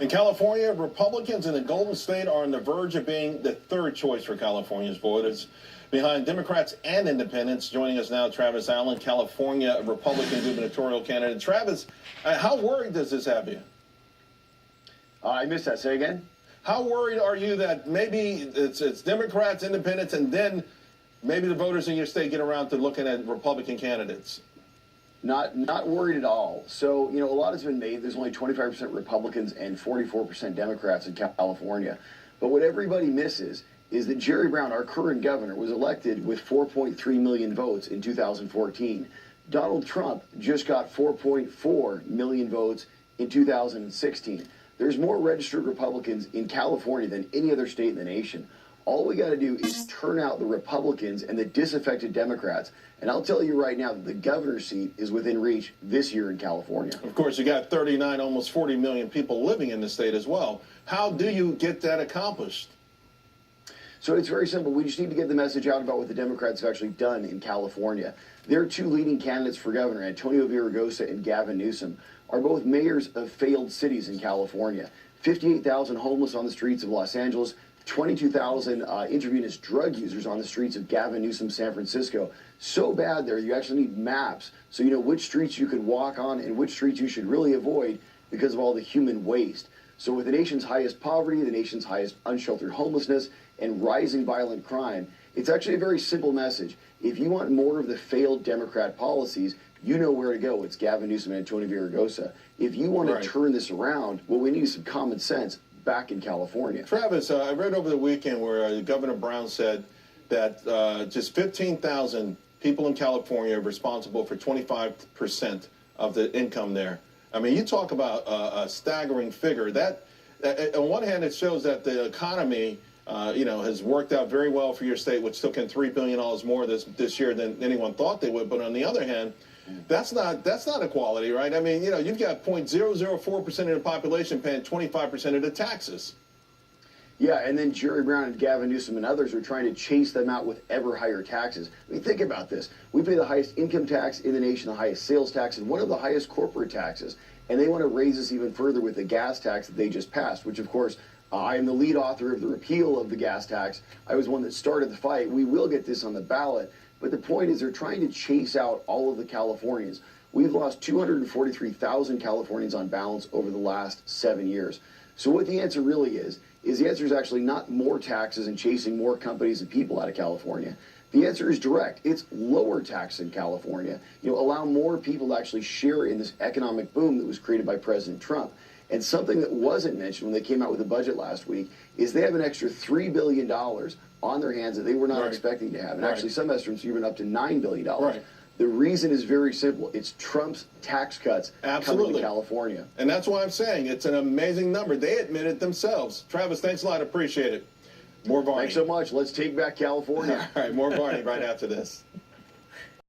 In California, Republicans in the Golden State are on the verge of being the third choice for California's voters, behind Democrats and independents. Joining us now, Travis Allen, California Republican gubernatorial candidate. Travis, how worried does this have you? I missed that. Say again? How worried are you that maybe it's Democrats, independents, and then maybe the voters in your state get around to looking at Republican candidates? Not worried at all. So, a lot has been made. There's only 25% Republicans and 44% Democrats in California. But what everybody misses is that Jerry Brown, our current governor, was elected with 4.3 million votes in 2014. Donald Trump just got 4.4 million votes in 2016. There's more registered Republicans in California than any other state in the nation. All we got to do is turn out the Republicans and the disaffected Democrats. And I'll tell you right now that the governor's seat is within reach this year in California. Of course, you got 39, almost 40 million people living in the state as well. How do you get that accomplished? So it's very simple. We just need to get the message out about what the Democrats have actually done in California. Their two leading candidates for governor, Antonio Villaraigosa and Gavin Newsom, are both mayors of failed cities in California. 58,000 homeless on the streets of Los Angeles, 22,000 intravenous drug users on the streets of Gavin Newsom's San Francisco. So bad there, you actually need maps so you know which streets you could walk on and which streets you should really avoid because of all the human waste. So with the nation's highest poverty, the nation's highest unsheltered homelessness, and rising violent crime, it's actually a very simple message. If you want more of the failed Democrat policies, you know where to go. It's Gavin Newsom and Antonio Villaraigosa. If you want to turn this around, what we need is some common sense back in California. Travis, I read over the weekend where Governor Brown said that just 15,000 people in California are responsible for 25% of the income there. I mean, you talk about a staggering figure. That, on one hand, it shows that the economy, has worked out very well for your state, which took in $3 billion more this year than anyone thought they would. But on the other hand, that's not equality, right? I mean, you've got 0.004% of the population paying 25% of the taxes. Yeah, and then Jerry Brown and Gavin Newsom and others are trying to chase them out with ever higher taxes. I mean, think about this. We pay the highest income tax in the nation, the highest sales tax, and one of the highest corporate taxes. And they want to raise us even further with the gas tax that they just passed, which, of course, I am the lead author of the repeal of the gas tax. I was one that started the fight. We will get this on the ballot. But the point is they're trying to chase out all of the Californians. We've lost 243,000 Californians on balance over the last 7 years. So what the answer really is the answer is actually not more taxes and chasing more companies and people out of California. The answer is direct. It's lower tax in California. Allow more people to actually share in this economic boom that was created by President Trump. And something that wasn't mentioned when they came out with the budget last week is they have an extra $3 billion on their hands that they were not expecting to have. And actually some estimates even up to $9 billion. The reason is very simple. It's Trump's tax cuts coming to California. And that's why I'm saying it's an amazing number. They admit it themselves. Travis, thanks a lot. Appreciate it. More Varney. Thanks so much. Let's take back California. All right, more Varney right after this.